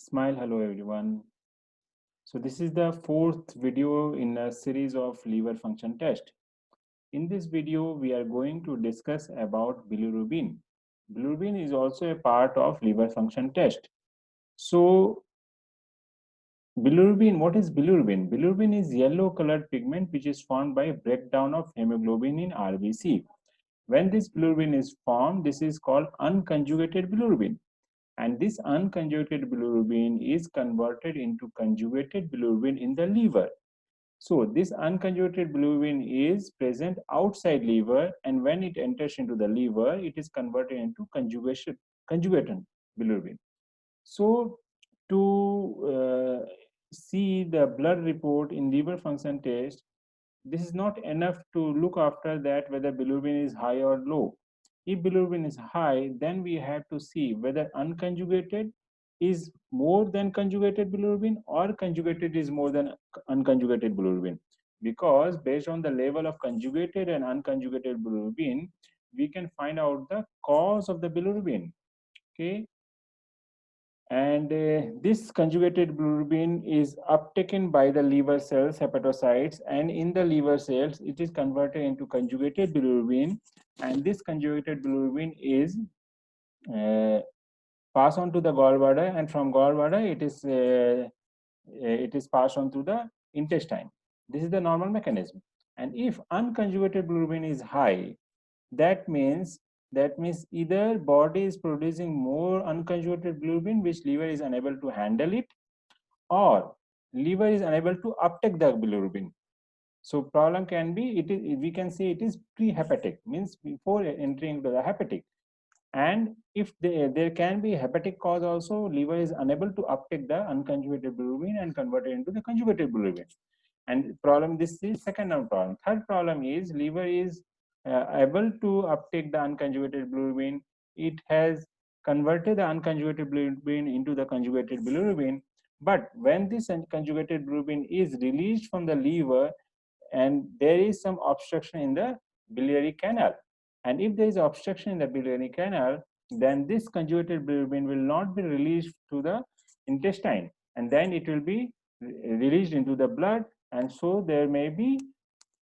Smile, hello everyone. So this is the fourth video in a series of liver function test. In this video, we are going to discuss about bilirubin. Bilirubin is also a part of liver function test. So bilirubin, what is bilirubin? Bilirubin is yellow colored pigment which is formed by breakdown of hemoglobin in RBC. When this bilirubin is formed, this is called unconjugated bilirubin. And this unconjugated bilirubin is converted into conjugated bilirubin in the liver. So this unconjugated bilirubin is present outside liver, and when it enters into the liver, it is converted into conjugated bilirubin. So to see the blood report in liver function test, this is not enough to look after that whether bilirubin is high or low. If bilirubin is high, then we have to see whether unconjugated is more than conjugated bilirubin or conjugated is more than unconjugated bilirubin. Because based on the level of conjugated and unconjugated bilirubin, we can find out the cause of the bilirubin. Okay, and this conjugated bilirubin is uptaken by the liver cells, hepatocytes, and in the liver cells, it is converted into conjugated bilirubin, and this conjugated bilirubin is uh, passed on to the gallbladder, and from gallbladder, it is passed on to the intestine. This is the normal mechanism. And if unconjugated bilirubin is high, that means either body is producing more unconjugated bilirubin which liver is unable to handle it, or liver is unable to uptake the bilirubin. So problem can be, it is, we can say it is pre-hepatic, means before entering into the hepatic. And if there can be hepatic cause also, liver is unable to uptake the unconjugated bilirubin and convert it into the conjugated bilirubin. And problem, this is second problem. Third problem is liver is able to uptake the unconjugated bilirubin. It has converted the unconjugated bilirubin into the conjugated bilirubin. But when this conjugated bilirubin is released from the liver, and there is some obstruction in the biliary canal, and if there is obstruction in the biliary canal, then this conjugated bilirubin will not be released to the intestine, and then it will be released into the blood, and so there may be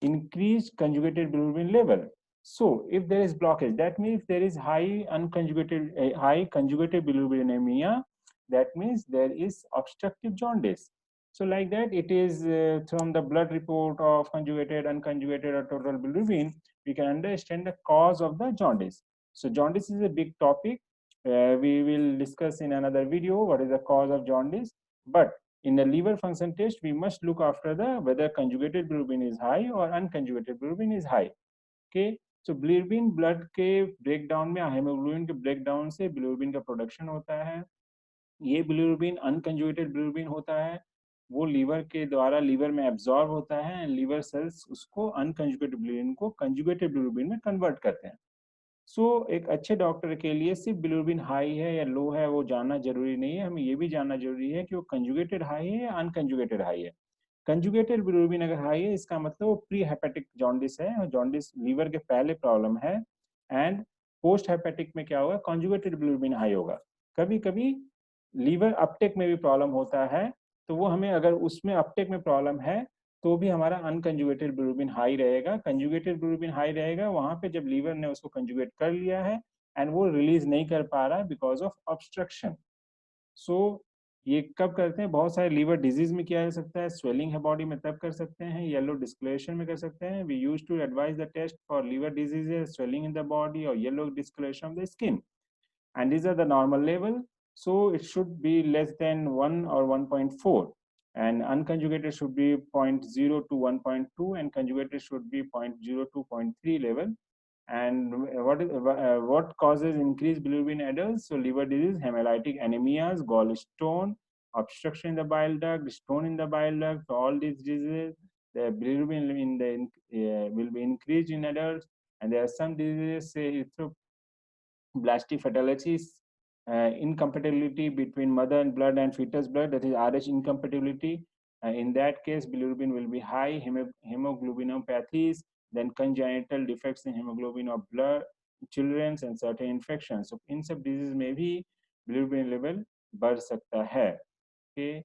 increased conjugated bilirubin level. So if there is blockage, that means if there is high conjugated bilirubinemia, that means there is obstructive jaundice. So like that, it is from the blood report of conjugated, unconjugated, or total bilirubin, we can understand the cause of the jaundice. So jaundice is a big topic. We will discuss in another video what is the cause of jaundice. But in the liver function test, we must look after the whether conjugated bilirubin is high or unconjugated bilirubin is high. Okay, so bilirubin blood के breakdown में haemoglobin के breakdown से bilirubin का production होता है. ये bilirubin unconjugated bilirubin होता है, वो लीवर के द्वारा लीवर में एब्जॉर्ब होता है एंड लीवर सेल्स उसको अनकंजुगेटेड बिलिरुबिन को कंजुगेटेड बिलिरुबिन में कन्वर्ट करते हैं. सो एक अच्छे डॉक्टर के लिए सिर्फ बिलिरुबिन हाई है या लो है वो जानना जरूरी नहीं है, हमें ये भी जानना जरूरी है कि वो कंजुगेटेड हाई है या अनकंजुगेटेड हाई है. कंजुगेटेड बिलिरुबिन अगर हाई है, इसका मतलब वो प्री हेपेटिक जॉन्डिस है, और जॉन्डिस लीवर के पहले प्रॉब्लम है. एंड पोस्ट हेपेटिक में क्या होगा, कंजुगेटेड बिलिरुबिन हाई होगा. कभी कभी लीवर अपटेक में भी प्रॉब्लम होता है, तो वो हमें अगर उसमें अपटेक में प्रॉब्लम है तो भी हमारा अनकंजुगेटेड बिलिरुबिन हाई रहेगा. कंजुगेटेड बिलिरुबिन हाई रहेगा वहां पे जब लीवर ने उसको कंजुगेट कर लिया है एंड वो रिलीज नहीं कर पा रहा है बिकॉज ऑफ ऑब्स्ट्रक्शन. सो ये कब करते हैं, बहुत सारे लीवर डिजीज में किया जा सकता है, स्वेलिंग है बॉडी में तब कर सकते हैं, येलो डिस्कलरेशन में कर सकते हैं. We use to advise the test for liver diseases, swelling in the body और yellow discoloration of the skin, and these are the normal level. So it should be less than 1 or 1.4, and unconjugated should be 0.0 to 1.2, and conjugated should be 0.0 to 0.3 level. And what causes increased bilirubin in adults? So liver disease, hemolytic anemias, gallstone, obstruction in the bile duct, stone in the bile duct. So all these diseases, the bilirubin will be increased in adults. And there are some diseases, say blastic fatalities, incompatibility between mother and blood and fetus blood, that is RH incompatibility. In that case, bilirubin will be high, hemoglobinopathies, then congenital defects in hemoglobin of blood, children, and certain infections. So in सब disease में भी bilirubin level बढ़ सकता है. Okay.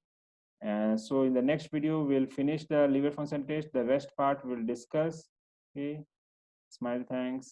And so in the next video, we'll finish the liver function test. The rest part we'll discuss. Okay. Smile, thanks.